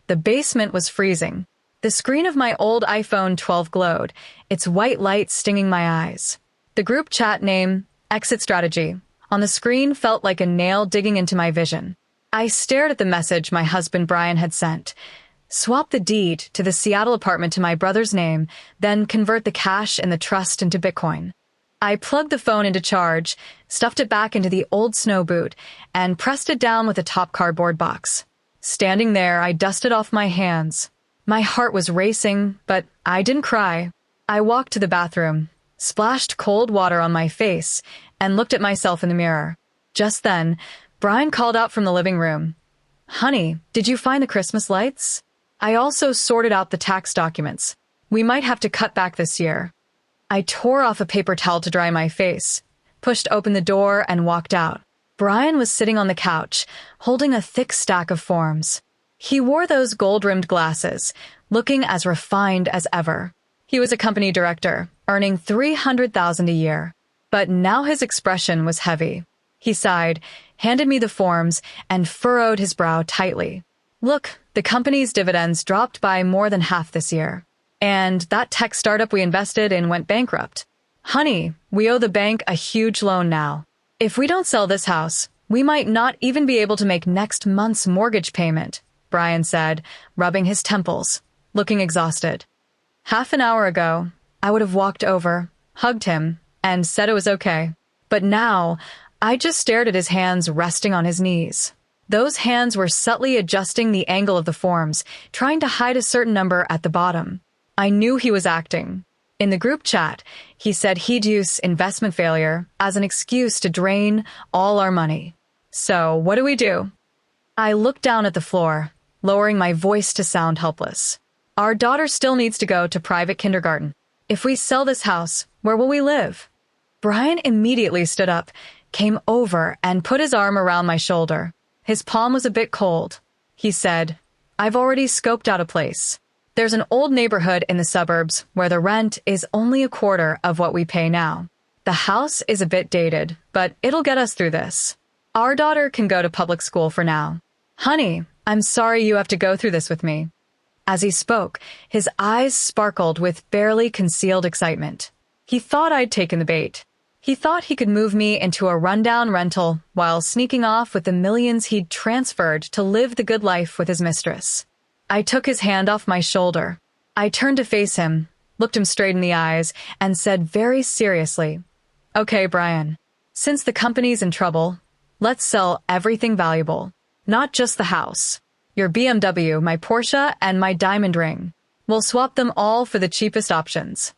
The basement was freezing. The screen of my old iPhone 12 glowed, its white light stinging my eyes. The group chat name, Exit Strategy, on the screen felt like a nail digging into my vision. I stared at the message my husband Brian had sent. Swap the deed to the Seattle apartment to my brother's name, then convert the cash in the trust into Bitcoin. I plugged the phone into charge, stuffed it back into the old snow boot, and pressed it down with a top cardboard box. Standing there, I dusted off my hands. My heart was racing, but I didn't cry. I walked to the bathroom, splashed cold water on my face, and looked at myself in the mirror. Just then, Brian called out from the living room. "Honey, did you find the Christmas lights?" I also sorted out the tax documents. We might have to cut back this year. I tore off a paper towel to dry my face, pushed open the door, and walked out. Brian was sitting on the couch, holding a thick stack of forms. He wore those gold-rimmed glasses, looking as refined as ever. He was a company director, earning $300,000 a year. But now his expression was heavy. He sighed, handed me the forms, and furrowed his brow tightly. "Look, the company's dividends dropped by more than half this year. And that tech startup we invested in went bankrupt. Honey, we owe the bank a huge loan now. If we don't sell this house, we might not even be able to make next month's mortgage payment," Brian said, rubbing his temples, looking exhausted. Half an hour ago, I would have walked over, hugged him, and said it was okay. But now, I just stared at his hands resting on his knees. Those hands were subtly adjusting the angle of the forms, trying to hide a certain number at the bottom. I knew he was acting. In the group chat, he said he'd use investment failure as an excuse to drain all our money. So, what do? I looked down at the floor, lowering my voice to sound helpless. Our daughter still needs to go to private kindergarten. If we sell this house, where will we live? Brian immediately stood up, came over, and put his arm around my shoulder. His palm was a bit cold. He said, "I've already scoped out a place. There's an old neighborhood in the suburbs where the rent is only a quarter of what we pay now. The house is a bit dated, but it'll get us through this. Our daughter can go to public school for now. Honey, I'm sorry you have to go through this with me." As he spoke, his eyes sparkled with barely concealed excitement. He thought I'd taken the bait. He thought he could move me into a rundown rental while sneaking off with the millions he'd transferred to live the good life with his mistress. I took his hand off my shoulder. I turned to face him, looked him straight in the eyes, and said very seriously, "Okay, Brian, since the company's in trouble, let's sell everything valuable, not just the house. Your BMW, my Porsche, and my diamond ring. We'll swap them all for the cheapest options.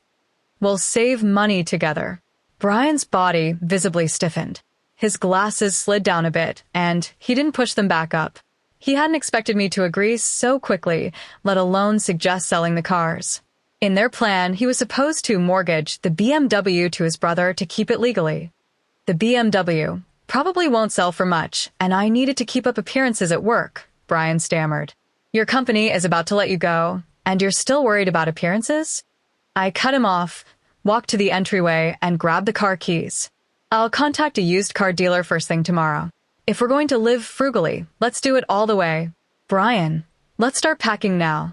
We'll save money together." Brian's body visibly stiffened. His glasses slid down a bit, and he didn't push them back up. He hadn't expected me to agree so quickly, let alone suggest selling the cars. In their plan, he was supposed to mortgage the BMW to his brother to keep it legally. The BMW probably won't sell for much, and I needed to keep up appearances at work, Brian stammered. "Your company is about to let you go, and you're still worried about appearances?" I cut him off, walked to the entryway, and grabbed the car keys. "I'll contact a used car dealer first thing tomorrow. If we're going to live frugally, let's do it all the way. Brian, let's start packing now."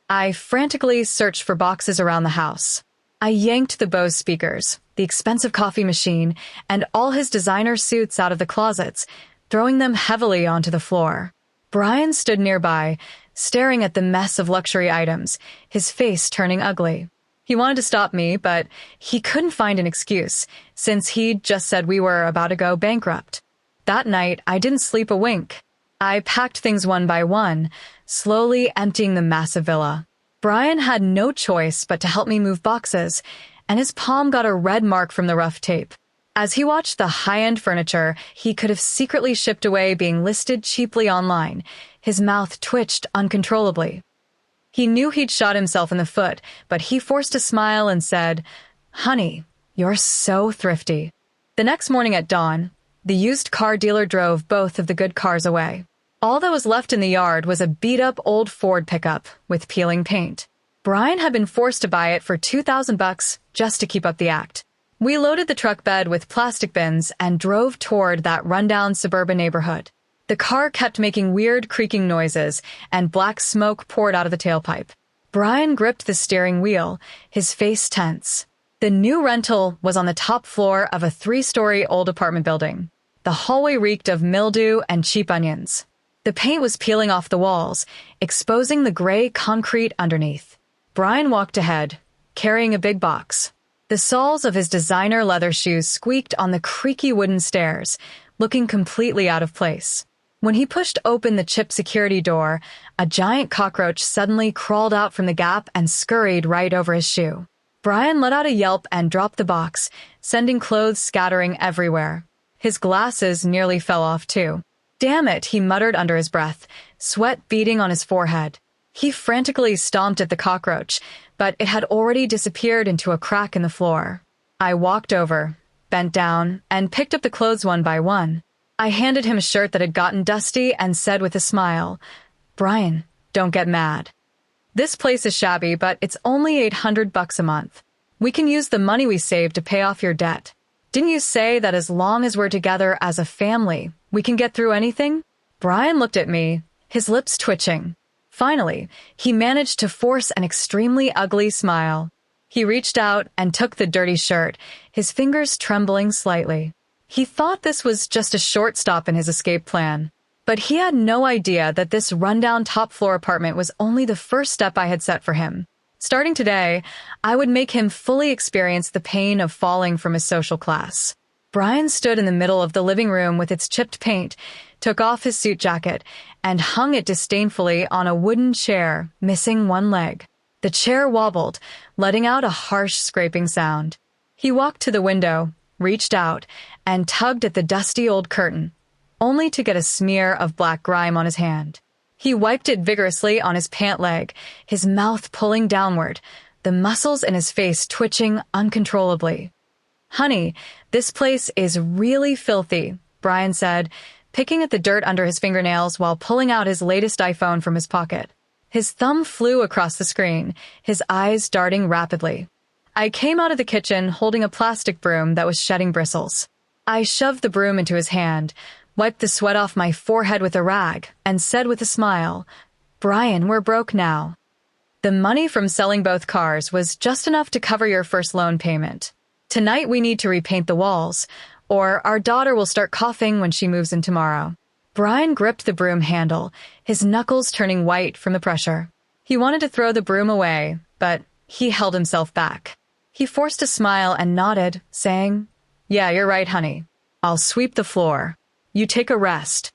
I frantically searched for boxes around the house. I yanked the Bose speakers, the expensive coffee machine, and all his designer suits out of the closets, throwing them heavily onto the floor. Brian stood nearby, staring at the mess of luxury items, his face turning ugly. He wanted to stop me, but he couldn't find an excuse, since he'd just said we were about to go bankrupt. That night, I didn't sleep a wink. I packed things one by one, slowly emptying the massive villa. Brian had no choice but to help me move boxes, and his palm got a red mark from the rough tape. As he watched the high-end furniture he could have secretly shipped away being listed cheaply online, his mouth twitched uncontrollably. He knew he'd shot himself in the foot, but he forced a smile and said, "Honey, you're so thrifty." The next morning at dawn, the used car dealer drove both of the good cars away. All that was left in the yard was a beat-up old Ford pickup with peeling paint. Brian had been forced to buy it for $2,000 just to keep up the act. We loaded the truck bed with plastic bins and drove toward that rundown suburban neighborhood. The car kept making weird creaking noises, and black smoke poured out of the tailpipe. Brian gripped the steering wheel, his face tense. The new rental was on the top floor of a 3-story old apartment building. The hallway reeked of mildew and cheap onions. The paint was peeling off the walls, exposing the gray concrete underneath. Brian walked ahead, carrying a big box. The soles of his designer leather shoes squeaked on the creaky wooden stairs, looking completely out of place. When he pushed open the chipped security door, a giant cockroach suddenly crawled out from the gap and scurried right over his shoe. Brian let out a yelp and dropped the box, sending clothes scattering everywhere. His glasses nearly fell off too. "Damn it," he muttered under his breath, sweat beading on his forehead. He frantically stomped at the cockroach, but it had already disappeared into a crack in the floor. I walked over, bent down, and picked up the clothes one by one. I handed him a shirt that had gotten dusty and said with a smile, "Brian, don't get mad. This place is shabby, but it's only $800 a month. We can use the money we saved to pay off your debt. Didn't you say that as long as we're together as a family, we can get through anything?" Brian looked at me, his lips twitching. Finally, he managed to force an extremely ugly smile. He reached out and took the dirty shirt, his fingers trembling slightly. He thought this was just a short stop in his escape plan. But he had no idea that this rundown top-floor apartment was only the first step I had set for him. Starting today, I would make him fully experience the pain of falling from his social class. Brian stood in the middle of the living room with its chipped paint, took off his suit jacket, and hung it disdainfully on a wooden chair, missing one leg. The chair wobbled, letting out a harsh scraping sound. He walked to the window, reached out, and tugged at the dusty old curtain, only to get a smear of black grime on his hand. He wiped it vigorously on his pant leg, his mouth pulling downward, the muscles in his face twitching uncontrollably. "Honey, this place is really filthy," Brian said, picking at the dirt under his fingernails while pulling out his latest iPhone from his pocket. His thumb flew across the screen, his eyes darting rapidly. I came out of the kitchen holding a plastic broom that was shedding bristles. I shoved the broom into his hand, wiped the sweat off my forehead with a rag, and said with a smile, "Brian, we're broke now. The money from selling both cars was just enough to cover your first loan payment. Tonight we need to repaint the walls, or our daughter will start coughing when she moves in tomorrow." Brian gripped the broom handle, his knuckles turning white from the pressure. He wanted to throw the broom away, but he held himself back. He forced a smile and nodded, saying, "Yeah, you're right, honey. I'll sweep the floor. You take a rest."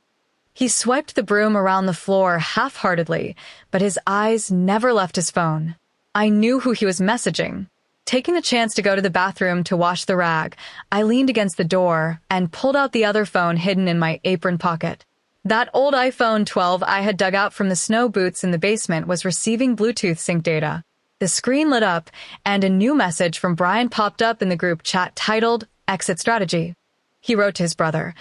He swiped the broom around the floor half-heartedly, but his eyes never left his phone. I knew who he was messaging. Taking the chance to go to the bathroom to wash the rag, I leaned against the door and pulled out the other phone hidden in my apron pocket. That old iPhone 12 I had dug out from the snow boots in the basement was receiving Bluetooth sync data. The screen lit up, and a new message from Brian popped up in the group chat titled, "Exit Strategy." He wrote to his brother,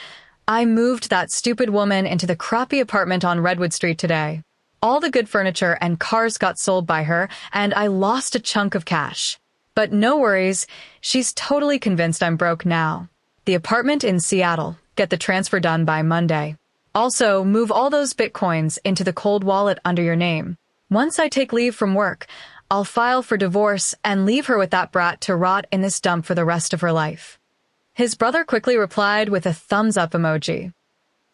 "I moved that stupid woman into the crappy apartment on Redwood Street today. All the good furniture and cars got sold by her, and I lost a chunk of cash. But no worries, she's totally convinced I'm broke now. The apartment in Seattle, get the transfer done by Monday. Also, move all those bitcoins into the cold wallet under your name. Once I take leave from work, I'll file for divorce and leave her with that brat to rot in this dump for the rest of her life." His brother quickly replied with a thumbs-up emoji.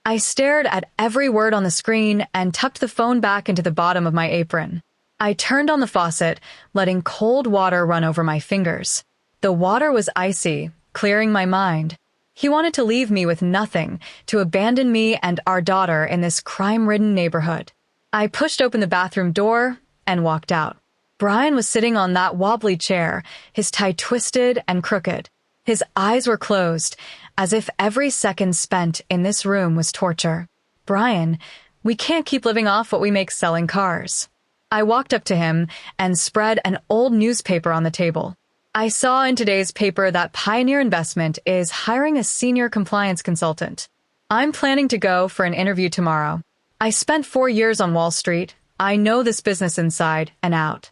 I stared at every word on the screen and tucked the phone back into the bottom of my apron. I turned on the faucet, letting cold water run over my fingers. The water was icy, clearing my mind. He wanted to leave me with nothing, to abandon me and our daughter in this crime-ridden neighborhood. I pushed open the bathroom door and walked out. Brian was sitting on that wobbly chair, his tie twisted and crooked. His eyes were closed, as if every second spent in this room was torture. "Brian, we can't keep living off what we make selling cars." I walked up to him and spread an old newspaper on the table. I saw in today's paper that Pioneer Investment is hiring a senior compliance consultant. I'm planning to go for an interview tomorrow. I spent 4 years on Wall Street. I know this business inside and out.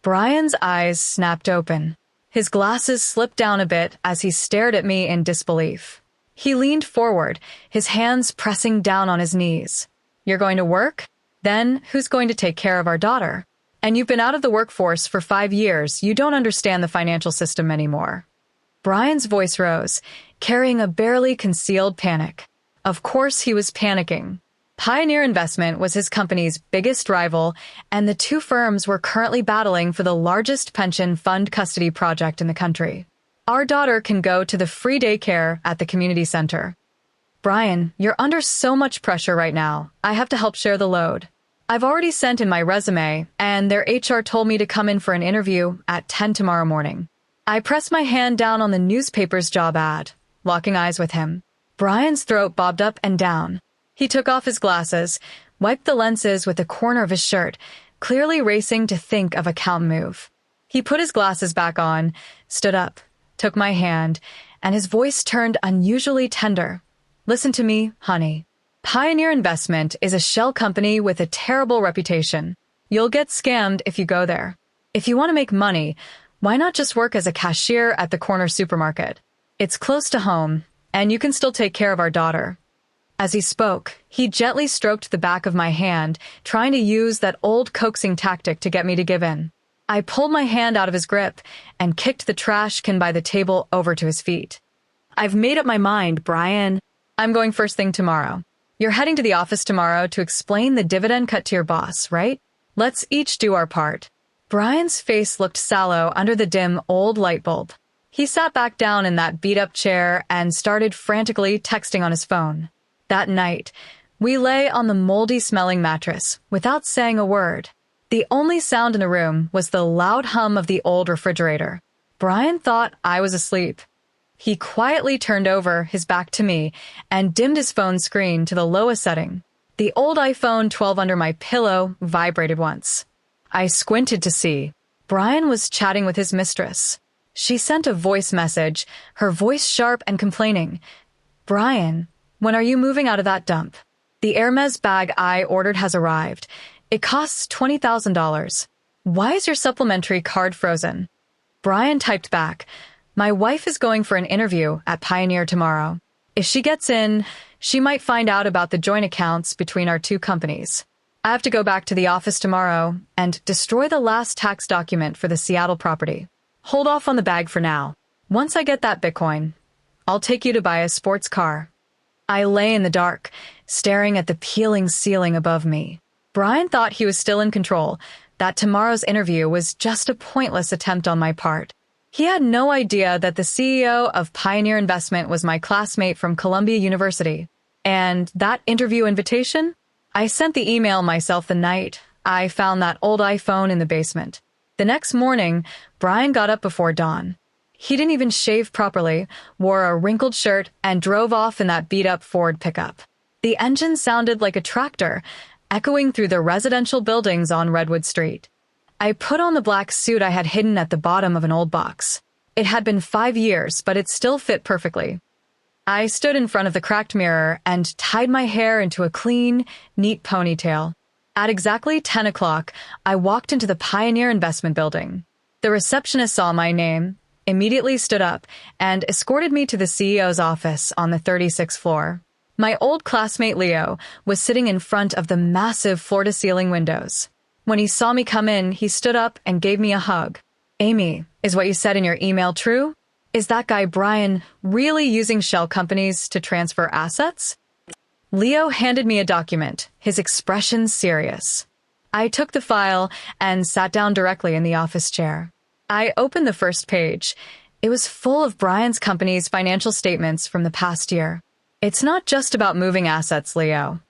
Brian's eyes snapped open. His glasses slipped down a bit as he stared at me in disbelief. He leaned forward, his hands pressing down on his knees. You're going to work? Then who's going to take care of our daughter? And you've been out of the workforce for 5 years. You don't understand the financial system anymore. Brian's voice rose, carrying a barely concealed panic. Of course he was panicking. Pioneer Investment was his company's biggest rival, and the two firms were currently battling for the largest pension fund custody project in the country. Our daughter can go to the free daycare at the community center. Brian, you're under so much pressure right now. I have to help share the load. I've already sent in my resume, and their HR told me to come in for an interview at 10 tomorrow morning. I pressed my hand down on the newspaper's job ad, locking eyes with him. Brian's throat bobbed up and down. He took off his glasses, wiped the lenses with the corner of his shirt, clearly racing to think of a count move. He put his glasses back on, stood up, took my hand, and his voice turned unusually tender. Listen to me, honey. Pioneer Investment is a shell company with a terrible reputation. You'll get scammed if you go there. If you want to make money, why not just work as a cashier at the corner supermarket? It's close to home, and you can still take care of our daughter. As he spoke, he gently stroked the back of my hand, trying to use that old coaxing tactic to get me to give in. I pulled my hand out of his grip and kicked the trash can by the table over to his feet. I've made up my mind, Brian. I'm going first thing tomorrow. You're heading to the office tomorrow to explain the dividend cut to your boss, right? Let's each do our part. Brian's face looked sallow under the dim old light bulb. He sat back down in that beat-up chair and started frantically texting on his phone. That night, we lay on the moldy-smelling mattress without saying a word. The only sound in the room was the loud hum of the old refrigerator. Brian thought I was asleep. He quietly turned over, his back to me, and dimmed his phone screen to the lowest setting. The old iPhone 12 under my pillow vibrated once. I squinted to see. Brian was chatting with his mistress. She sent a voice message, her voice sharp and complaining. Brian, when are you moving out of that dump? The Hermes bag I ordered has arrived. It costs $20,000. Why is your supplementary card frozen? Brian typed back, my wife is going for an interview at Pioneer tomorrow. If she gets in, she might find out about the joint accounts between our two companies. I have to go back to the office tomorrow and destroy the last tax document for the Seattle property. Hold off on the bag for now. Once I get that Bitcoin, I'll take you to buy a sports car. I lay in the dark, staring at the peeling ceiling above me. Brian thought he was still in control, that tomorrow's interview was just a pointless attempt on my part. He had no idea that the CEO of Pioneer Investment was my classmate from Columbia University. And that interview invitation? I sent the email myself the night I found that old iPhone in the basement. The next morning, Brian got up before dawn. He didn't even shave properly, wore a wrinkled shirt, and drove off in that beat-up Ford pickup. The engine sounded like a tractor, echoing through the residential buildings on Redwood Street. I put on the black suit I had hidden at the bottom of an old box. It had been 5 years, but it still fit perfectly. I stood in front of the cracked mirror and tied my hair into a clean, neat ponytail. At exactly 10 o'clock, I walked into the Pioneer Investment Building. The receptionist saw my name, immediately stood up, and escorted me to the CEO's office on the 36th floor. My old classmate Leo was sitting in front of the massive floor-to-ceiling windows. When he saw me come in, he stood up and gave me a hug. Amy, is what you said in your email true? Is that guy Brian really using shell companies to transfer assets? Leo handed me a document, his expression serious. I took the file and sat down directly in the office chair. I opened the first page. It was full of Brian's company's financial statements from the past year. It's not just about moving assets, Leo.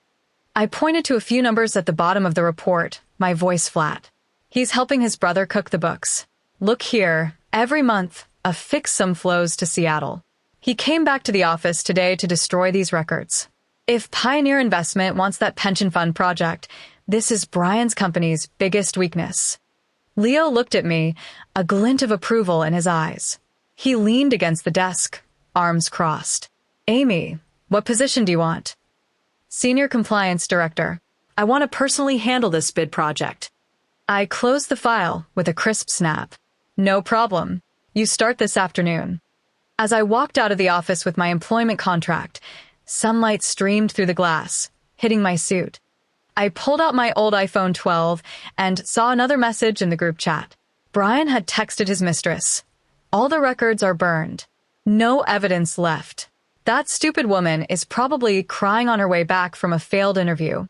I pointed to a few numbers at the bottom of the report, my voice flat. He's helping his brother cook the books. Look here, every month, a fixed sum flows to Seattle. He came back to the office today to destroy these records. If Pioneer Investment wants that pension fund project, this is Brian's company's biggest weakness. Leo looked at me, a glint of approval in his eyes. He leaned against the desk, arms crossed. Amy, what position do you want? Senior Compliance Director. I want to personally handle this bid project. I closed the file with a crisp snap. No problem. You start this afternoon. As I walked out of the office with my employment contract, sunlight streamed through the glass, hitting my suit. I pulled out my old iPhone 12 and saw another message in the group chat. Brian had texted his mistress. All the records are burned. No evidence left. That stupid woman is probably crying on her way back from a failed interview.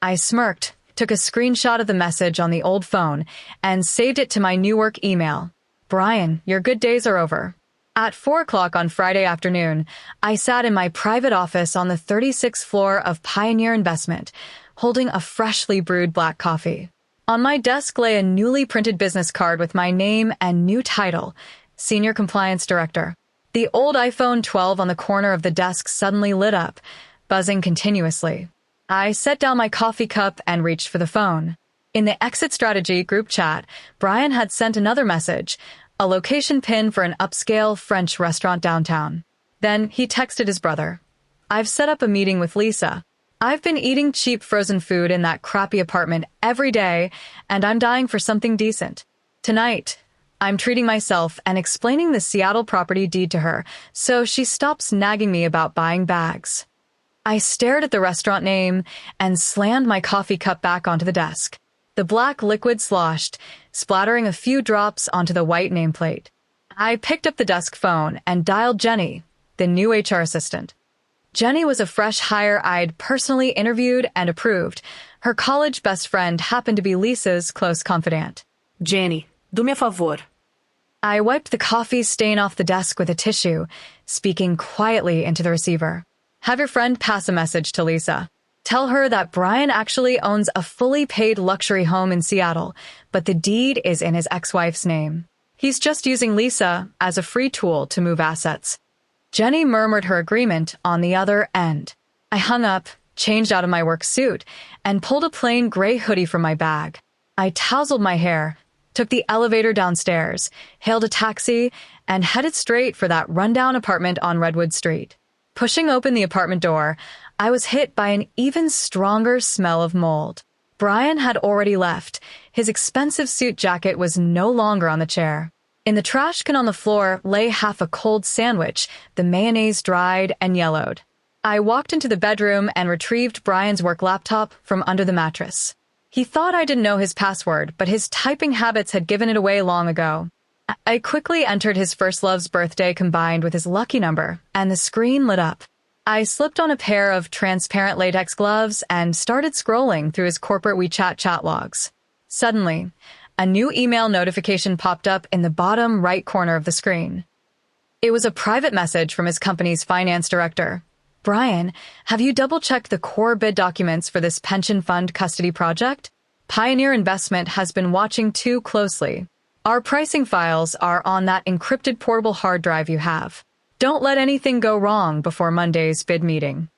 I smirked, took a screenshot of the message on the old phone, and saved it to my new work email. Brian, your good days are over. At 4 o'clock on Friday afternoon, I sat in my private office on the 36th floor of Pioneer Investment, holding a freshly brewed black coffee. On my desk lay a newly printed business card with my name and new title, Senior Compliance Director. The old iPhone 12 on the corner of the desk suddenly lit up, buzzing continuously. I set down my coffee cup and reached for the phone. In the Exit Strategy group chat, Brian had sent another message, a location pin for an upscale French restaurant downtown. Then he texted his brother. I've set up a meeting with Lisa. I've been eating cheap frozen food in that crappy apartment every day, and I'm dying for something decent. Tonight, I'm treating myself and explaining the Seattle property deed to her, so she stops nagging me about buying bags. I stared at the restaurant name and slammed my coffee cup back onto the desk. The black liquid sloshed, splattering a few drops onto the white nameplate. I picked up the desk phone and dialed Jenny, the new HR assistant. Jenny was a fresh hire I'd personally interviewed and approved. Her college best friend happened to be Lisa's close confidant. Jenny, do-me a favor. I wiped the coffee stain off the desk with a tissue, speaking quietly into the receiver. Have your friend pass a message to Lisa. Tell her that Brian actually owns a fully paid luxury home in Seattle, but the deed is in his ex-wife's name. He's just using Lisa as a free tool to move assets. Jenny murmured her agreement on the other end. I hung up, changed out of my work suit, and pulled a plain gray hoodie from my bag. I tousled my hair, took the elevator downstairs, hailed a taxi, and headed straight for that rundown apartment on Redwood Street. Pushing open the apartment door, I was hit by an even stronger smell of mold. Brian had already left. His expensive suit jacket was no longer on the chair. In the trash can on the floor lay half a cold sandwich, the mayonnaise dried and yellowed. I walked into the bedroom and retrieved Brian's work laptop from under the mattress. He thought I didn't know his password, but his typing habits had given it away long ago. I quickly entered his first love's birthday combined with his lucky number, and the screen lit up. I slipped on a pair of transparent latex gloves and started scrolling through his corporate WeChat chat logs. Suddenly, a new email notification popped up in the bottom right corner of the screen. It was a private message from his company's finance director. Brian, have you double-checked the core bid documents for this pension fund custody project? Pioneer Investment has been watching too closely. Our pricing files are on that encrypted portable hard drive you have. Don't let anything go wrong before Monday's bid meeting.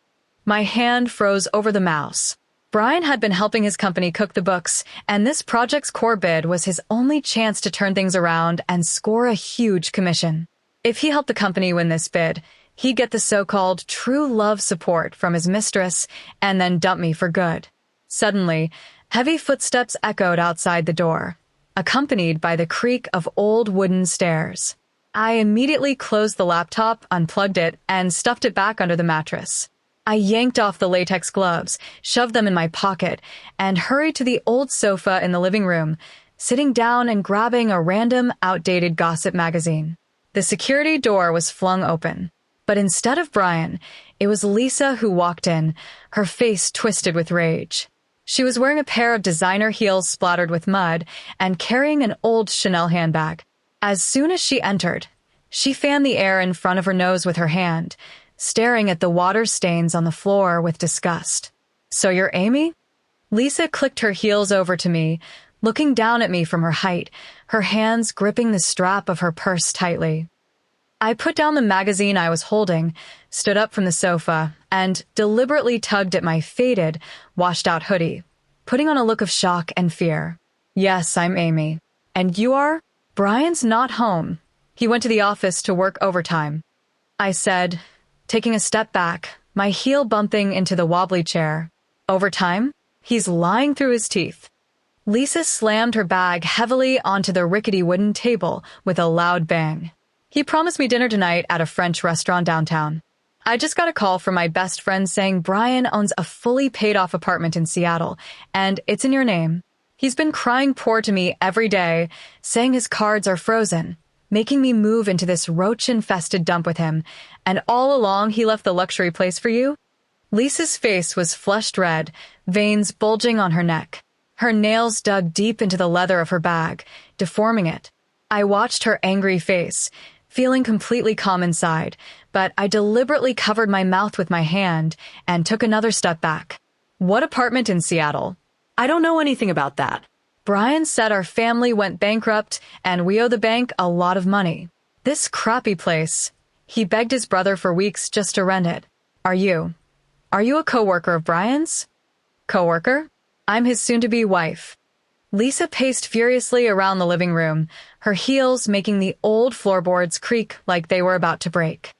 My hand froze over the mouse. Brian had been helping his company cook the books, and this project's core bid was his only chance to turn things around and score a huge commission. If he helped the company win this bid, he'd get the so-called true love support from his mistress and then dump me for good. Suddenly, heavy footsteps echoed outside the door, accompanied by the creak of old wooden stairs. I immediately closed the laptop, unplugged it, and stuffed it back under the mattress. I yanked off the latex gloves, shoved them in my pocket, and hurried to the old sofa in the living room, sitting down and grabbing a random, outdated gossip magazine. The security door was flung open, but instead of Brian, it was Lisa who walked in, her face twisted with rage. She was wearing a pair of designer heels splattered with mud and carrying an old Chanel handbag. As soon as she entered, she fanned the air in front of her nose with her hand, staring at the water stains on the floor with disgust. So you're Amy? Lisa clicked her heels over to me, looking down at me from her height, her hands gripping the strap of her purse tightly. I put down the magazine I was holding, stood up from the sofa, and deliberately tugged at my faded, washed-out hoodie, putting on a look of shock and fear. Yes, I'm Amy. And you are? Brian's not home. He went to the office to work overtime, I said, taking a step back, my heel bumping into the wobbly chair. Overtime? He's lying through his teeth. Lisa slammed her bag heavily onto the rickety wooden table with a loud bang. He promised me dinner tonight at a French restaurant downtown. I just got a call from my best friend saying Brian owns a fully paid-off apartment in Seattle, and it's in your name. He's been crying poor to me every day, saying his cards are frozen, making me move into this roach-infested dump with him, and all along he left the luxury place for you? Lisa's face was flushed red, veins bulging on her neck. Her nails dug deep into the leather of her bag, deforming it. I watched her angry face, feeling completely calm inside, but I deliberately covered my mouth with my hand and took another step back. What apartment in Seattle? I don't know anything about that. Brian said our family went bankrupt and we owe the bank a lot of money. This crappy place. He begged his brother for weeks just to rent it. Are you a coworker of Brian's? Coworker? I'm his soon-to-be wife. Lisa paced furiously around the living room, her heels making the old floorboards creak like they were about to break.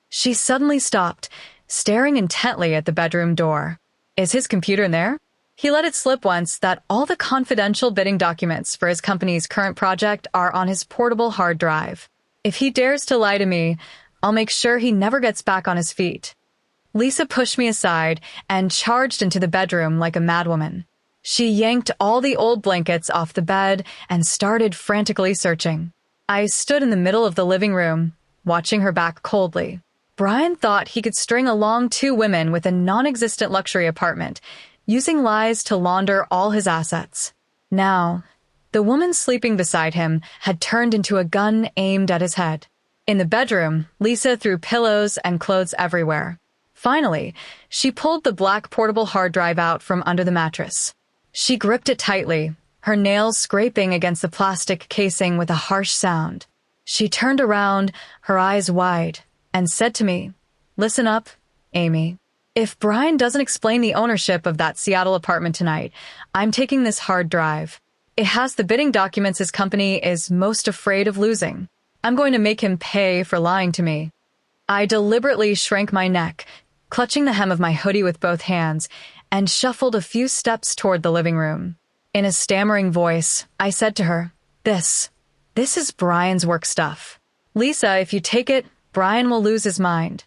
She suddenly stopped, staring intently at the bedroom door. Is his computer in there? He let it slip once that all the confidential bidding documents for his company's current project are on his portable hard drive. If he dares to lie to me, I'll make sure he never gets back on his feet. Lisa pushed me aside and charged into the bedroom like a madwoman. She yanked all the old blankets off the bed and started frantically searching. I stood in the middle of the living room, watching her back coldly. Brian thought he could string along two women with a non-existent luxury apartment, using lies to launder all his assets. Now, the woman sleeping beside him had turned into a gun aimed at his head. In the bedroom, Lisa threw pillows and clothes everywhere. Finally, she pulled the black portable hard drive out from under the mattress. She gripped it tightly, her nails scraping against the plastic casing with a harsh sound. She turned around, her eyes wide, and said to me, "Listen up, Amy. If Brian doesn't explain the ownership of that Seattle apartment tonight, I'm taking this hard drive. It has the bidding documents his company is most afraid of losing. I'm going to make him pay for lying to me." I deliberately shrank my neck, clutching the hem of my hoodie with both hands, and shuffled a few steps toward the living room. In a stammering voice, I said to her, This is Brian's work stuff. Lisa, if you take it, Brian will lose his mind.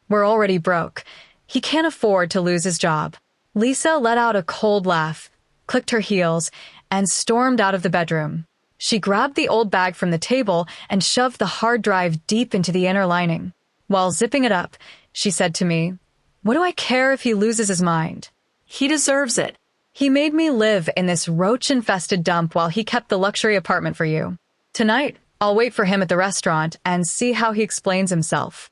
We're already broke. He can't afford to lose his job." Lisa let out a cold laugh, clicked her heels, and stormed out of the bedroom. She grabbed the old bag from the table and shoved the hard drive deep into the inner lining. While zipping it up, she said to me, "What do I care if he loses his mind? He deserves it. He made me live in this roach-infested dump while he kept the luxury apartment for you. Tonight, I'll wait for him at the restaurant and see how he explains himself."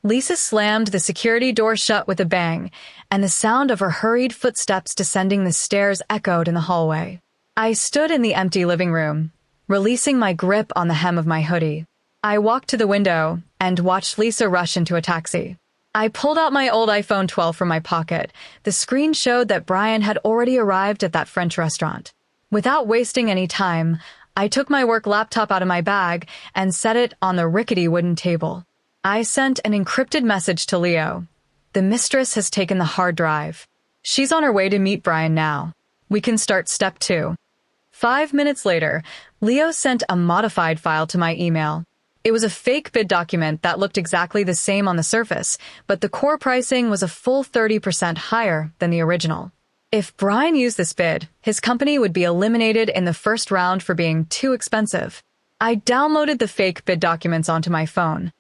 Lisa slammed the security door shut with a bang, and the sound of her hurried footsteps descending the stairs echoed in the hallway. I stood in the empty living room, releasing my grip on the hem of my hoodie. I walked to the window and watched Lisa rush into a taxi. I pulled out my old iPhone 12 from my pocket. The screen showed that Brian had already arrived at that French restaurant. Without wasting any time, I took my work laptop out of my bag and set it on the rickety wooden table. I sent an encrypted message to Leo. "The mistress has taken the hard drive. She's on her way to meet Brian now. We can start step 2. 5 minutes later, Leo sent a modified file to my email. It was a fake bid document that looked exactly the same on the surface, but the core pricing was a full 30% higher than the original. If Brian used this bid, his company would be eliminated in the first round for being too expensive. I downloaded the fake bid documents onto my phone.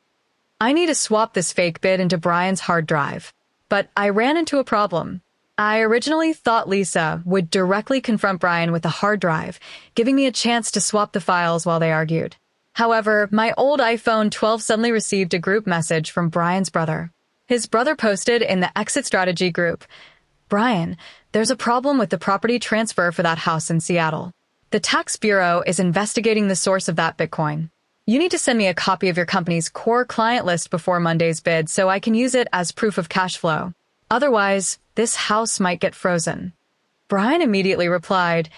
I need to swap this fake bid into Brian's hard drive. But I ran into a problem. I originally thought Lisa would directly confront Brian with the hard drive, giving me a chance to swap the files while they argued. However, my old iPhone 12 suddenly received a group message from Brian's brother. His brother posted in the Exit Strategy group, "Brian, there's a problem with the property transfer for that house in Seattle. The tax bureau is investigating the source of that Bitcoin. You need to send me a copy of your company's core client list before Monday's bid so I can use it as proof of cash flow. Otherwise, this house might get frozen." Brian immediately replied,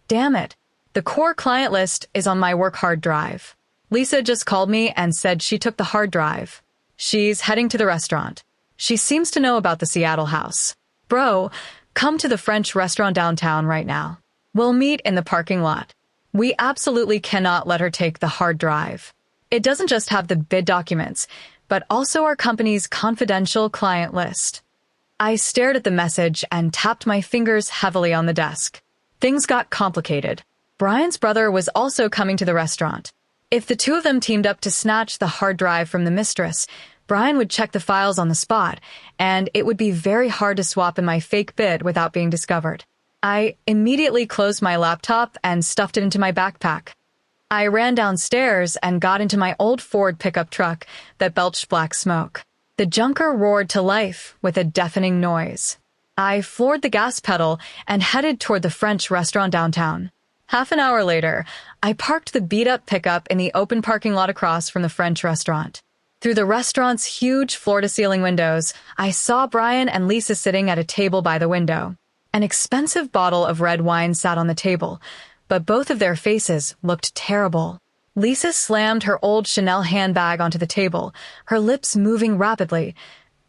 "Damn it, the core client list is on my work hard drive. Lisa just called me and said she took the hard drive. She's heading to the restaurant. She seems to know about the Seattle house. Bro, come to the French restaurant downtown right now. We'll meet in the parking lot. We absolutely cannot let her take the hard drive." It doesn't just have the bid documents, but also our company's confidential client list. I stared at the message and tapped my fingers heavily on the desk. Things got complicated. Brian's brother was also coming to the restaurant. If the two of them teamed up to snatch the hard drive from the mistress, Brian would check the files on the spot, and it would be very hard to swap in my fake bid without being discovered. I immediately closed my laptop and stuffed it into my backpack. I ran downstairs and got into my old Ford pickup truck that belched black smoke. The junker roared to life with a deafening noise. I floored the gas pedal and headed toward the French restaurant downtown. Half an hour later, I parked the beat-up pickup in the open parking lot across from the French restaurant. Through the restaurant's huge floor-to-ceiling windows, I saw Brian and Lisa sitting at a table by the window. An expensive bottle of red wine sat on the table, but both of their faces looked terrible. Lisa slammed her old Chanel handbag onto the table, her lips moving rapidly.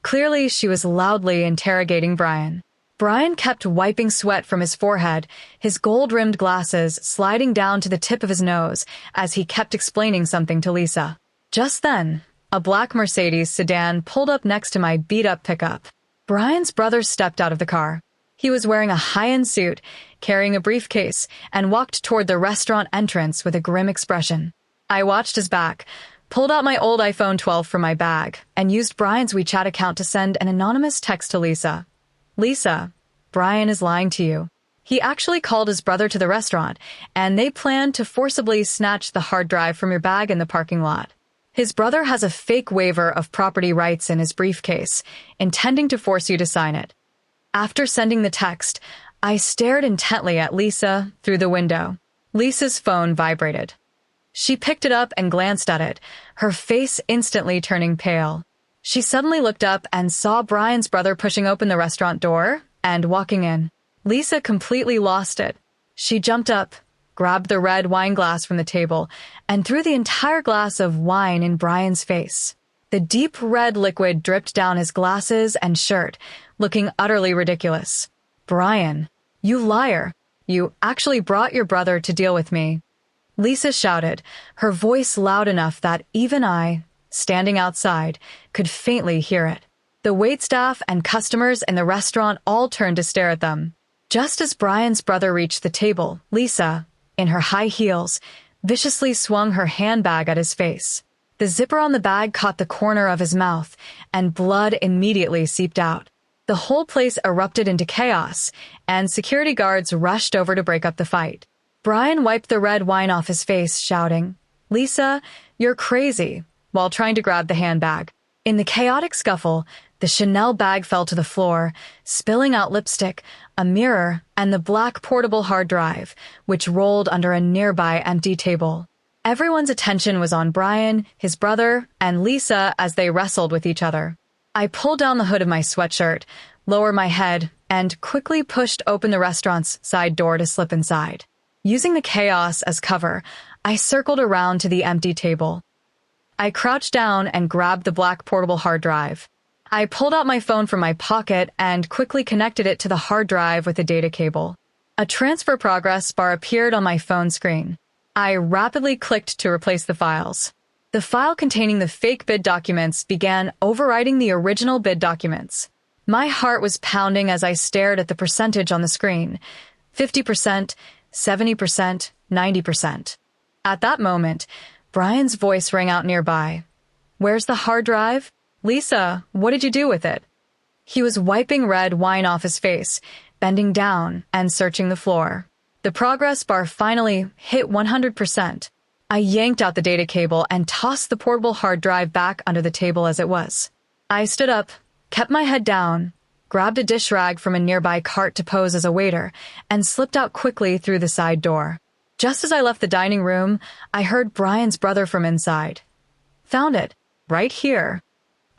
Clearly, she was loudly interrogating Brian. Brian kept wiping sweat from his forehead, his gold-rimmed glasses sliding down to the tip of his nose as he kept explaining something to Lisa. Just then, a black Mercedes sedan pulled up next to my beat-up pickup. Brian's brother stepped out of the car. He was wearing a high-end suit, carrying a briefcase, and walked toward the restaurant entrance with a grim expression. I watched his back, pulled out my old iPhone 12 from my bag, and used Brian's WeChat account to send an anonymous text to Lisa. Lisa, Brian is lying to you. He actually called his brother to the restaurant, and they planned to forcibly snatch the hard drive from your bag in the parking lot. His brother has a fake waiver of property rights in his briefcase, intending to force you to sign it. After sending the text, I stared intently at Lisa through the window. Lisa's phone vibrated. She picked it up and glanced at it, her face instantly turning pale. She suddenly looked up and saw Brian's brother pushing open the restaurant door and walking in. Lisa completely lost it. She jumped up, grabbed the red wine glass from the table, and threw the entire glass of wine in Brian's face. The deep red liquid dripped down his glasses and shirt, looking utterly ridiculous. Brian, you liar. You actually brought your brother to deal with me. Lisa shouted, her voice loud enough that even I, standing outside, could faintly hear it. The waitstaff and customers in the restaurant all turned to stare at them. Just as Brian's brother reached the table, Lisa, in her high heels, viciously swung her handbag at his face. The zipper on the bag caught the corner of his mouth, and blood immediately seeped out. The whole place erupted into chaos, and security guards rushed over to break up the fight. Brian wiped the red wine off his face, shouting, "Lisa, you're crazy," while trying to grab the handbag. In the chaotic scuffle, the Chanel bag fell to the floor, spilling out lipstick, a mirror, and the black portable hard drive, which rolled under a nearby empty table. Everyone's attention was on Brian, his brother, and Lisa as they wrestled with each other. I pulled down the hood of my sweatshirt, lowered my head, and quickly pushed open the restaurant's side door to slip inside. Using the chaos as cover, I circled around to the empty table. I crouched down and grabbed the black portable hard drive. I pulled out my phone from my pocket and quickly connected it to the hard drive with a data cable. A transfer progress bar appeared on my phone screen. I rapidly clicked to replace the files. The file containing the fake bid documents began overwriting the original bid documents. My heart was pounding as I stared at the percentage on the screen. 50%, 70%, 90%. At that moment, Brian's voice rang out nearby. "Where's the hard drive? Lisa, what did you do with it?" He was wiping red wine off his face, bending down and searching the floor. The progress bar finally hit 100%. I yanked out the data cable and tossed the portable hard drive back under the table as it was. I stood up, kept my head down, grabbed a dish rag from a nearby cart to pose as a waiter, and slipped out quickly through the side door. Just as I left the dining room, I heard Brian's brother from inside. "Found it. Right here."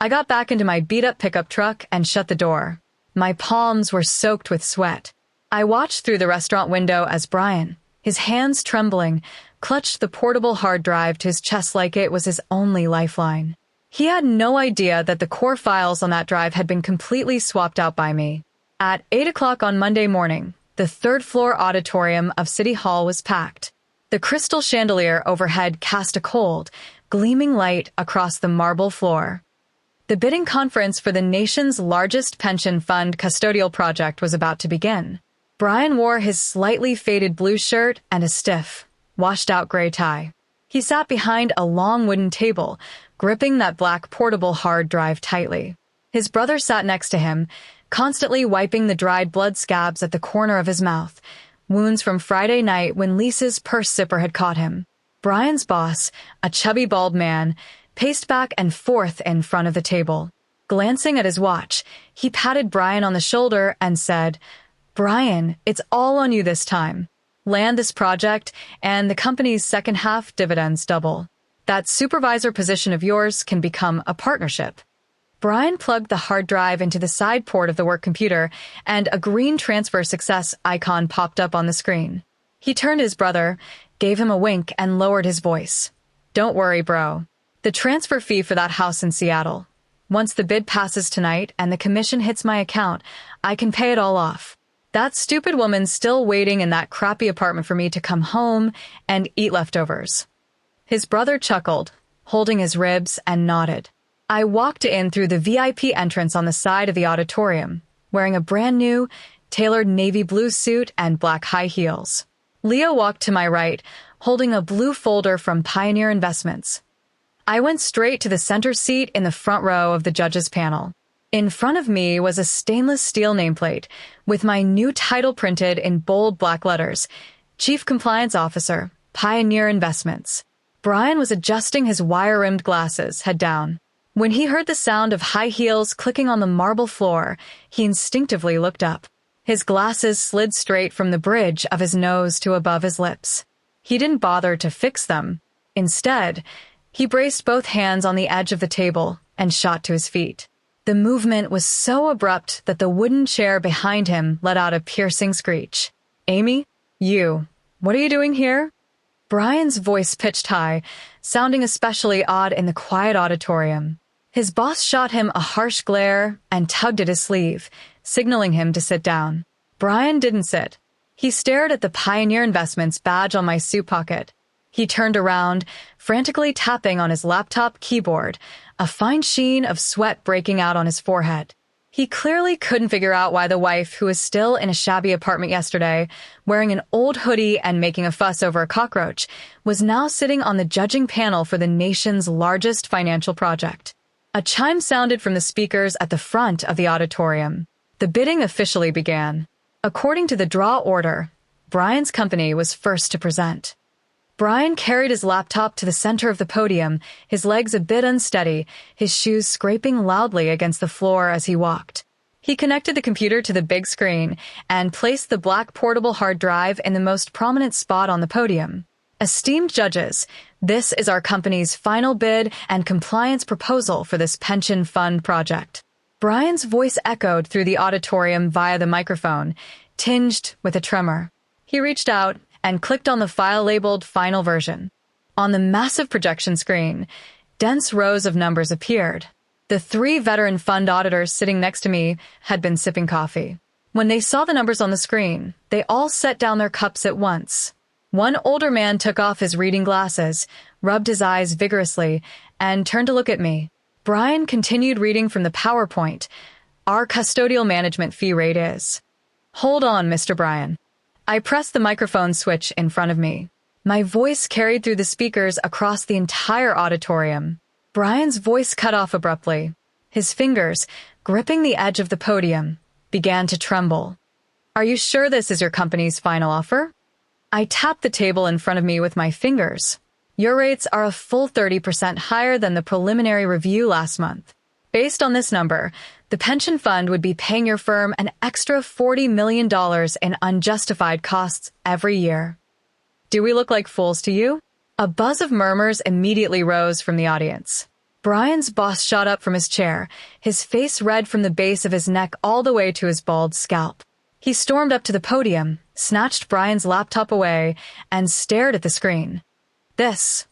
I got back into my beat-up pickup truck and shut the door. My palms were soaked with sweat. I watched through the restaurant window as Brian, his hands trembling, clutched the portable hard drive to his chest like it was his only lifeline. He had no idea that the core files on that drive had been completely swapped out by me. At 8 o'clock on Monday morning, the third-floor auditorium of City Hall was packed. The crystal chandelier overhead cast a cold, gleaming light across the marble floor. The bidding conference for the nation's largest pension fund custodial project was about to begin. Brian wore his slightly faded blue shirt and a stiff, washed-out gray tie. He sat behind a long wooden table, gripping that black portable hard drive tightly. His brother sat next to him, constantly wiping the dried blood scabs at the corner of his mouth, wounds from Friday night when Lisa's purse zipper had caught him. Brian's boss, a chubby bald man, paced back and forth in front of the table. Glancing at his watch, he patted Brian on the shoulder and said, "Brian, it's all on you this time. Land this project, and the company's second-half dividends double. That supervisor position of yours can become a partnership." Brian plugged the hard drive into the side port of the work computer, and a green transfer success icon popped up on the screen. He turned to his brother, gave him a wink, and lowered his voice. "Don't worry, bro. The transfer fee for that house in Seattle. Once the bid passes tonight and the commission hits my account, I can pay it all off. That stupid woman's still waiting in that crappy apartment for me to come home and eat leftovers." His brother chuckled, holding his ribs, and nodded. I walked in through the VIP entrance on the side of the auditorium, wearing a brand-new, tailored navy blue suit and black high heels. Leo walked to my right, holding a blue folder from Pioneer Investments. I went straight to the center seat in the front row of the judges' panel. In front of me was a stainless steel nameplate with my new title printed in bold black letters, Chief Compliance Officer, Pioneer Investments. Brian was adjusting his wire-rimmed glasses, head down. When he heard the sound of high heels clicking on the marble floor, he instinctively looked up. His glasses slid straight from the bridge of his nose to above his lips. He didn't bother to fix them. Instead, he braced both hands on the edge of the table and shot to his feet. The movement was so abrupt that the wooden chair behind him let out a piercing screech. "Amy, what are you doing here?" Brian's voice pitched high, sounding especially odd in the quiet auditorium. His boss shot him a harsh glare and tugged at his sleeve, signaling him to sit down. Brian didn't sit. He stared at the Pioneer Investments badge on my suit pocket. He turned around, frantically tapping on his laptop keyboard, a fine sheen of sweat breaking out on his forehead. He clearly couldn't figure out why the wife, who was still in a shabby apartment yesterday, wearing an old hoodie and making a fuss over a cockroach, was now sitting on the judging panel for the nation's largest financial project. A chime sounded from the speakers at the front of the auditorium. The bidding officially began. According to the draw order, Brian's company was first to present. Brian carried his laptop to the center of the podium, his legs a bit unsteady, his shoes scraping loudly against the floor as he walked. He connected the computer to the big screen and placed the black portable hard drive in the most prominent spot on the podium. "Esteemed judges, this is our company's final bid and compliance proposal for this pension fund project." Brian's voice echoed through the auditorium via the microphone, tinged with a tremor. He reached out and clicked on the file labeled Final Version. On the massive projection screen, dense rows of numbers appeared. The 3 veteran fund auditors sitting next to me had been sipping coffee. When they saw the numbers on the screen, they all set down their cups at once. One older man took off his reading glasses, rubbed his eyes vigorously, and turned to look at me. Brian continued reading from the PowerPoint. "Our custodial management fee rate is..." "Hold on, Mr. Brian." I pressed the microphone switch in front of me. My voice carried through the speakers across the entire auditorium. Brian's voice cut off abruptly. His fingers, gripping the edge of the podium, began to tremble. "Are you sure this is your company's final offer?" I tapped the table in front of me with my fingers. "Your rates are a full 30% higher than the preliminary review last month. Based on this number, the pension fund would be paying your firm an extra $40 million in unjustified costs every year. Do we look like fools to you?" A buzz of murmurs immediately rose from the audience. Brian's boss shot up from his chair, his face red from the base of his neck all the way to his bald scalp. He stormed up to the podium, snatched Brian's laptop away, and stared at the screen. This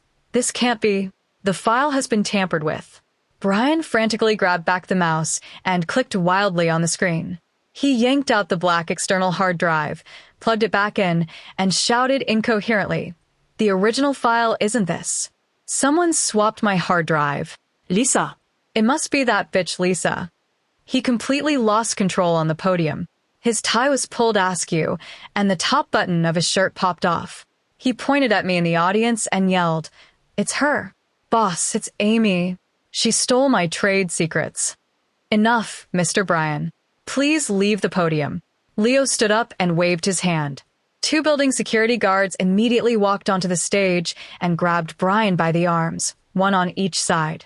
can't be. The file has been tampered with." Brian frantically grabbed back the mouse and clicked wildly on the screen. He yanked out the black external hard drive, plugged it back in, and shouted incoherently, "The original file isn't this." Someone swapped my hard drive. Lisa. It must be that bitch Lisa. He completely lost control on the podium. His tie was pulled askew, and the top button of his shirt popped off. He pointed at me in the audience and yelled, "It's her. Boss, it's Amy. She stole my trade secrets." "Enough, Mr. Bryan. Please leave the podium." Leo stood up and waved his hand. 2 building security guards immediately walked onto the stage and grabbed Bryan by the arms, one on each side.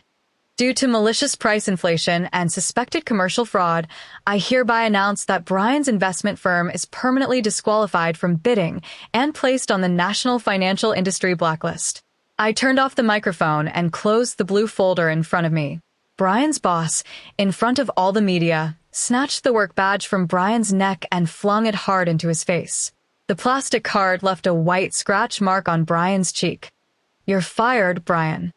"Due to malicious price inflation and suspected commercial fraud, I hereby announce that Bryan's investment firm is permanently disqualified from bidding and placed on the National Financial Industry Blacklist." I turned off the microphone and closed the blue folder in front of me. Bryan's boss, in front of all the media, snatched the work badge from Bryan's neck and flung it hard into his face. The plastic card left a white scratch mark on Bryan's cheek. "You're fired, Bryan.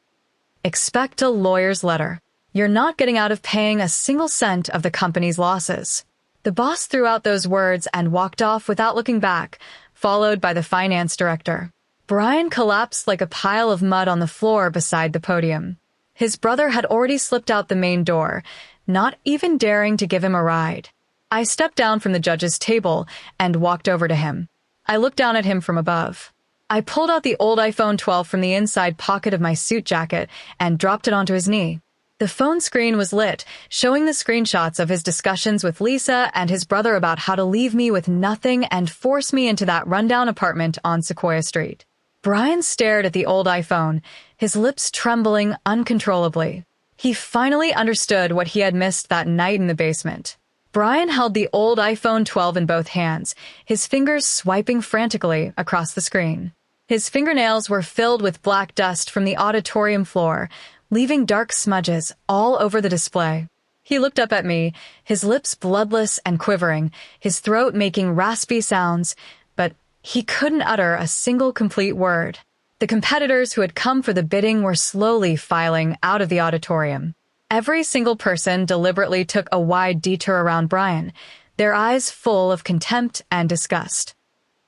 Expect a lawyer's letter. You're not getting out of paying a single cent of the company's losses." The boss threw out those words and walked off without looking back, followed by the finance director. Bryan collapsed like a pile of mud on the floor beside the podium. His brother had already slipped out the main door, not even daring to give him a ride. I stepped down from the judge's table and walked over to him. I looked down at him from above. I pulled out the old iPhone 12 from the inside pocket of my suit jacket and dropped it onto his knee. The phone screen was lit, showing the screenshots of his discussions with Lisa and his brother about how to leave me with nothing and force me into that rundown apartment on Sequoia Street. Bryan stared at the old iPhone, his lips trembling uncontrollably. He finally understood what he had missed that night in the basement. Bryan held the old iPhone 12 in both hands, his fingers swiping frantically across the screen. His fingernails were filled with black dust from the auditorium floor, leaving dark smudges all over the display. He looked up at me, his lips bloodless and quivering, his throat making raspy sounds, but he couldn't utter a single complete word. The competitors who had come for the bidding were slowly filing out of the auditorium. Every single person deliberately took a wide detour around Bryan, their eyes full of contempt and disgust.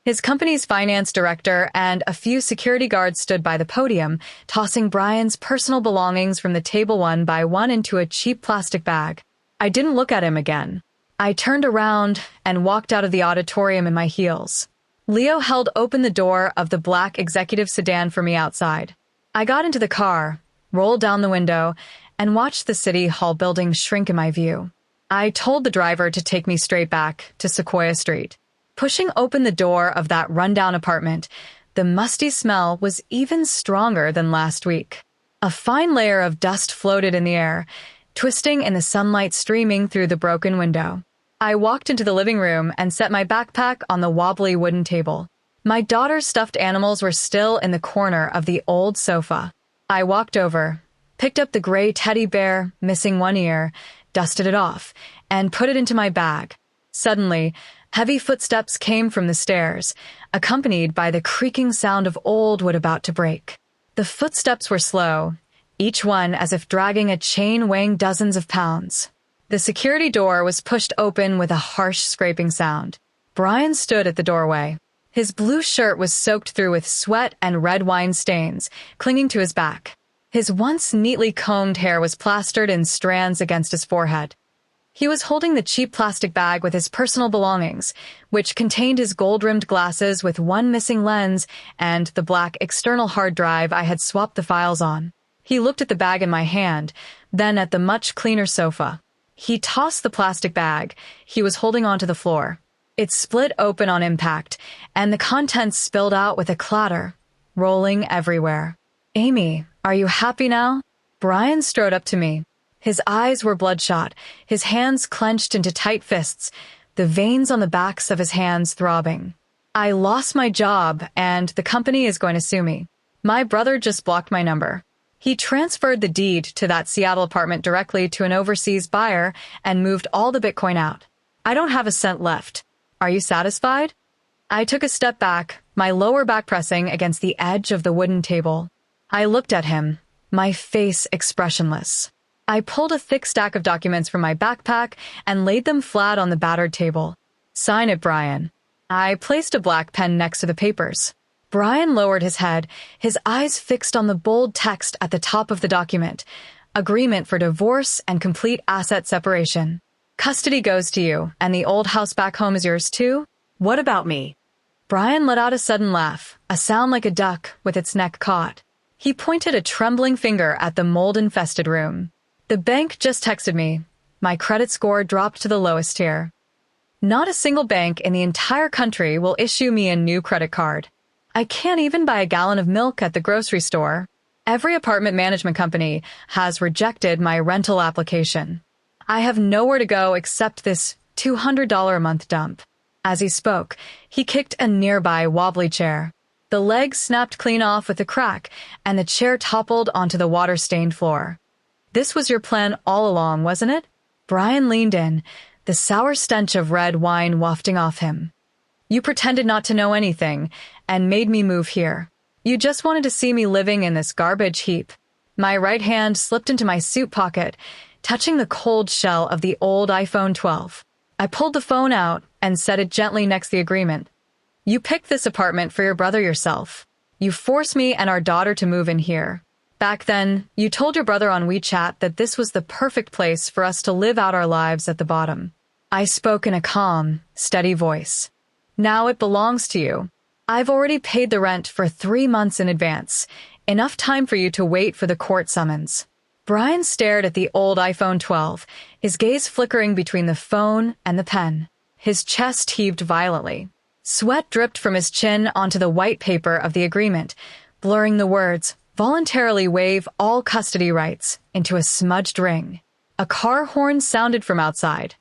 His company's finance director and a few security guards stood by the podium, tossing Bryan's personal belongings from the table one by one into a cheap plastic bag. I didn't look at him again. I turned around and walked out of the auditorium in my heels. Leo held open the door of the black executive sedan for me outside. I got into the car, rolled down the window, and watched the City Hall building shrink in my view. I told the driver to take me straight back to Sequoia Street. Pushing open the door of that rundown apartment, the musty smell was even stronger than last week. A fine layer of dust floated in the air, twisting in the sunlight streaming through the broken window. I walked into the living room and set my backpack on the wobbly wooden table. My daughter's stuffed animals were still in the corner of the old sofa. I walked over, picked up the gray teddy bear, missing one ear, dusted it off, and put it into my bag. Suddenly, heavy footsteps came from the stairs, accompanied by the creaking sound of old wood about to break. The footsteps were slow, each one as if dragging a chain weighing dozens of pounds. The security door was pushed open with a harsh scraping sound. Bryan stood at the doorway. His blue shirt was soaked through with sweat and red wine stains, clinging to his back. His once neatly combed hair was plastered in strands against his forehead. He was holding the cheap plastic bag with his personal belongings, which contained his gold-rimmed glasses with one missing lens and the black external hard drive I had swapped the files on. He looked at the bag in my hand, then at the much cleaner sofa. He tossed the plastic bag he was holding onto the floor. It split open on impact, and the contents spilled out with a clatter, rolling everywhere. "Amy, are you happy now?" Bryan strode up to me. His eyes were bloodshot, his hands clenched into tight fists, the veins on the backs of his hands throbbing. "I lost my job, and the company is going to sue me. My brother just blocked my number. He transferred the deed to that Seattle apartment directly to an overseas buyer and moved all the Bitcoin out. I don't have a cent left. Are you satisfied?" I took a step back, my lower back pressing against the edge of the wooden table. I looked at him, my face expressionless. I pulled a thick stack of documents from my backpack and laid them flat on the battered table. "Sign it, Bryan." I placed a black pen next to the papers. Brian lowered his head, his eyes fixed on the bold text at the top of the document. Agreement for divorce and complete asset separation. Custody goes to you, and the old house back home is yours too? What about me? Brian let out a sudden laugh, a sound like a duck with its neck caught. He pointed a trembling finger at the mold-infested room. The bank just texted me. My credit score dropped to the lowest tier. Not a single bank in the entire country will issue me a new credit card. I can't even buy a gallon of milk at the grocery store. Every apartment management company has rejected my rental application. I have nowhere to go except this $200 a month dump. As he spoke, he kicked a nearby wobbly chair. The leg snapped clean off with a crack, and the chair toppled onto the water-stained floor. This was your plan all along, wasn't it? Brian leaned in, the sour stench of red wine wafting off him. You pretended not to know anything, and made me move here. You just wanted to see me living in this garbage heap. My right hand slipped into my suit pocket, touching the cold shell of the old iPhone 12. I pulled the phone out and set it gently next the agreement. You picked this apartment for your brother yourself. You forced me and our daughter to move in here. Back then, you told your brother on WeChat that this was the perfect place for us to live out our lives at the bottom. I spoke in a calm, steady voice. Now it belongs to you. I've already paid the rent for 3 months in advance, enough time for you to wait for the court summons. Brian stared at the old iPhone 12, his gaze flickering between the phone and the pen. His chest heaved violently. Sweat dripped from his chin onto the white paper of the agreement, blurring the words, voluntarily waive all custody rights, into a smudged ring. A car horn sounded from outside.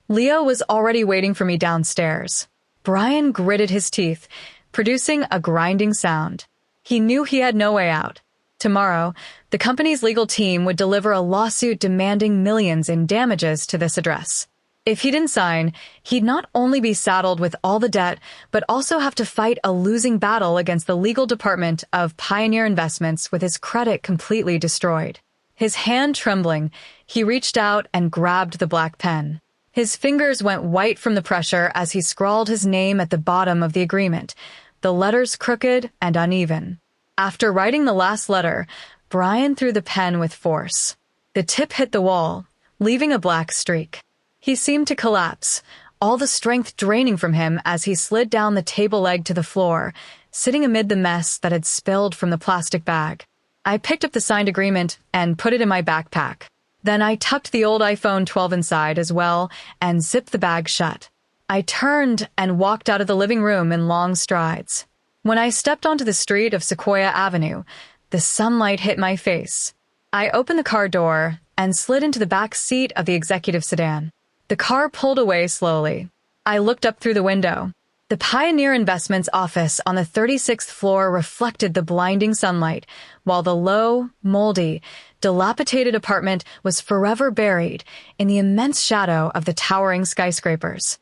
Leo was already waiting for me downstairs. Brian gritted his teeth, producing a grinding sound. He knew he had no way out. Tomorrow, the company's legal team would deliver a lawsuit demanding millions in damages to this address. If he didn't sign, he'd not only be saddled with all the debt, but also have to fight a losing battle against the legal department of Pioneer Investments with his credit completely destroyed. His hand trembling, he reached out and grabbed the black pen. His fingers went white from the pressure as he scrawled his name at the bottom of the agreement, the letters crooked and uneven. After writing the last letter, Brian threw the pen with force. The tip hit the wall, leaving a black streak. He seemed to collapse, all the strength draining from him as he slid down the table leg to the floor, sitting amid the mess that had spilled from the plastic bag. I picked up the signed agreement and put it in my backpack. Then I tucked the old iPhone 12 inside as well and zipped the bag shut. I turned and walked out of the living room in long strides. When I stepped onto the street of Sequoia Avenue, the sunlight hit my face. I opened the car door and slid into the back seat of the executive sedan. The car pulled away slowly. I looked up through the window. The Pioneer Investments office on the 36th floor reflected the blinding sunlight, while the low, moldy, dilapidated apartment was forever buried in the immense shadow of the towering skyscrapers.